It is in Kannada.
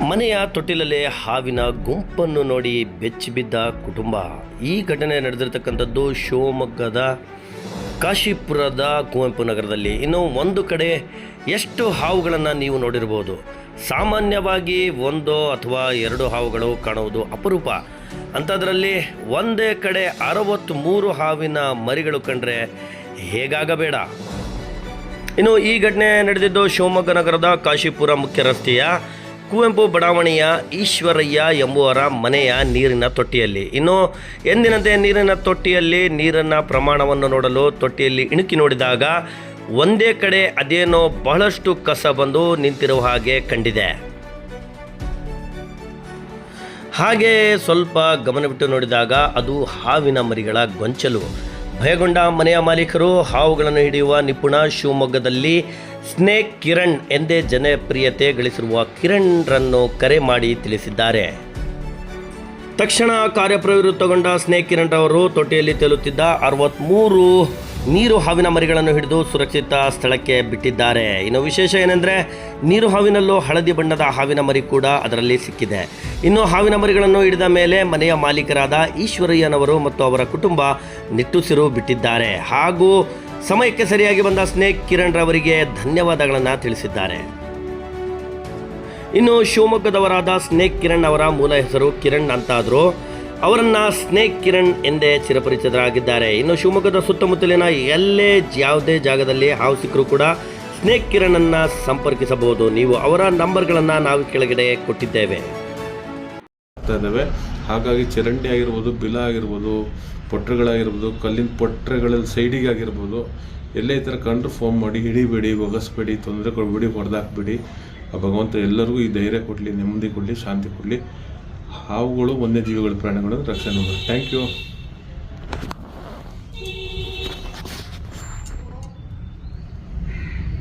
ಮನೆಯ ತೊಟ್ಟಿಲಲ್ಲೇ ಹಾವಿನ ಗುಂಪನ್ನು ನೋಡಿ ಬೆಚ್ಚಿಬಿದ್ದ ಕುಟುಂಬ. ಈ ಘಟನೆ ನಡೆದಿರತಕ್ಕಂಥದ್ದು ಶಿವಮೊಗ್ಗದ ಕಾಶಿಪುರದ ಕುವೆಂಪು ನಗರದಲ್ಲಿ. ಇನ್ನು ಒಂದು ಕಡೆ ಎಷ್ಟು ಹಾವುಗಳನ್ನು ನೀವು ನೋಡಿರ್ಬೋದು. ಸಾಮಾನ್ಯವಾಗಿ ಒಂದು ಅಥವಾ ಎರಡು ಹಾವುಗಳು ಕಾಣುವುದು ಅಪರೂಪ. ಅಂಥದ್ರಲ್ಲಿ ಒಂದೇ ಕಡೆ 63 ಹಾವಿನ ಮರಿಗಳು ಕಂಡ್ರೆ ಹೇಗಾಗಬೇಡ. ಇನ್ನು ಈ ಘಟನೆ ನಡೆದಿದ್ದು ಶಿವಮೊಗ್ಗ ನಗರದ ಕಾಶಿಪುರ ಮುಖ್ಯ ರಸ್ತೆಯ ಕುವೆಂಪು ಬಡಾವಣೆಯ ಈಶ್ವರಯ್ಯ ಎಂಬುವರ ಮನೆಯ ನೀರಿನ ತೊಟ್ಟಿಯಲ್ಲಿ. ಇನ್ನು ಎಂದಿನಂತೆ ನೀರಿನ ತೊಟ್ಟಿಯಲ್ಲಿ ನೀರಿನ ಪ್ರಮಾಣವನ್ನು ನೋಡಲು ತೊಟ್ಟಿಯಲ್ಲಿ ಇಣುಕಿ ನೋಡಿದಾಗ ಒಂದೇ ಕಡೆ ಅದೇನೋ ಬಹಳಷ್ಟು ಕಸ ಬಂದು ನಿಂತಿರುವ ಹಾಗೆ ಕಂಡಿದೆ. ಹಾಗೆ ಸ್ವಲ್ಪ ಗಮನವಿಟ್ಟು ನೋಡಿದಾಗ ಅದು ಹಾವಿನ ಮರಿಗಳ ಗೊಂಚಲು. ಭಯಗೊಂಡ ಮನೆಯ ಮಾಲೀಕರು ಹಾವುಗಳನ್ನು ಹಿಡಿಯುವ ನಿಪುಣ ಶಿವಮೊಗ್ಗದಲ್ಲಿ ಸ್ನೇಕ್ ಕಿರಣ್ ಎಂದೇ ಜನಪ್ರಿಯತೆ ಗಳಿಸಿರುವ ಕಿರಣ್ರನ್ನು ಕರೆ ಮಾಡಿ ತಿಳಿಸಿದ್ದಾರೆ. ತಕ್ಷಣ ಕಾರ್ಯಪ್ರವೃತ್ತಗೊಂಡ ಸ್ನೇಕ್ ಕಿರಣ್ ಅವರು ತೊಟ್ಟಿಯಲ್ಲಿ ತೇಲುತ್ತಿದ್ದ 63 ನೀರು ಹಾವಿನ ಮರಿಗಳನ್ನು ಹಿಡಿದು ಸುರಕ್ಷಿತ ಸ್ಥಳಕ್ಕೆ ಬಿಟ್ಟಿದ್ದಾರೆ. ಇನ್ನು ವಿಶೇಷ ಏನೆಂದರೆ ನೀರು ಹಾವಿನಲ್ಲೂ ಹಳದಿ ಬಣ್ಣದ ಹಾವಿನ ಮರಿ ಕೂಡ ಅದರಲ್ಲಿ ಸಿಕ್ಕಿದೆ. ಇನ್ನು ಹಾವಿನ ಮರಿಗಳನ್ನು ಹಿಡಿದ ಮೇಲೆ ಮನೆಯ ಮಾಲೀಕರಾದ ಈಶ್ವರಯ್ಯನವರು ಮತ್ತು ಅವರ ಕುಟುಂಬ ನಿಟ್ಟುಸಿರು ಬಿಟ್ಟಿದ್ದಾರೆ. ಹಾಗೂ ಸಮಯಕ್ಕೆ ಸರಿಯಾಗಿ ಬಂದ ಸ್ನೇಕ್ ಕಿರಣ್ ರವರಿಗೆ ಧನ್ಯವಾದಗಳನ್ನು ತಿಳಿಸಿದ್ದಾರೆ. ಇನ್ನು ಶಿವಮೊಗ್ಗದವರಾದ ಸ್ನೇಕ್ ಕಿರಣ್ ಅವರ ಮೂಲ ಹೆಸರು ಕಿರಣ್ ಅಂತಾದರೂ ಅವರನ್ನು ಸ್ನೇಕ್ ಕಿರಣ್ ಎಂದೇ ಚಿರಪರಿಚಿತರಾಗಿದ್ದಾರೆ. ಇನ್ನು ಶಿವಮೊಗ್ಗದ ಸುತ್ತಮುತ್ತಲಿನ ಎಲ್ಲೇ ಯಾವುದೇ ಜಾಗದಲ್ಲಿ ಹಾವು ಸಿಕ್ಕರೂ ಕೂಡ ಸ್ನೇಕ್ ಕಿರಣನ್ನು ಸಂಪರ್ಕಿಸಬಹುದು. ನೀವು ಅವರ ನಂಬರ್ಗಳನ್ನು ನಾವು ಕೆಳಗಡೆ ಕೊಟ್ಟಿದ್ದೇವೆ. ಹಾಗಾಗಿ ಚರಂಡಿ ಆಗಿರ್ಬೋದು, ಬಿಲ ಆಗಿರ್ಬೋದು, ಪೊಟ್ರೆಗಳಾಗಿರ್ಬೋದು, ಕಲ್ಲಿನ ಪೊಟ್ರೆಗಳಲ್ಲಿ ಸೈಡಿಗೆ ಆಗಿರ್ಬೋದು, ಎಲ್ಲೇ ಈ ಥರ ಕಂಡ್ರೆ ಫೋನ್ ಮಾಡಿ ಹಿಡಿಬೇಡಿ, ಒಗಸ್ಬೇಡಿ, ತೊಂದರೆ ಕೊಡಬೇಡಿ, ಹೊಡೆದಾಕ್ಬೇಡಿ. ಆ ಭಗವಂತ ಎಲ್ಲರಿಗೂ ಈ ಧೈರ್ಯ ಕೊಡಲಿ, ನೆಮ್ಮದಿ ಕೊಡಲಿ, ಶಾಂತಿ ಕೊಡಲಿ. ಹಾವುಗಳು ವನ್ಯಜೀವಿಗಳ ಪ್ರಾಣಿಗಳನ್ನು ರಕ್ಷಣೆ ಮಾಡಿ. Thank you.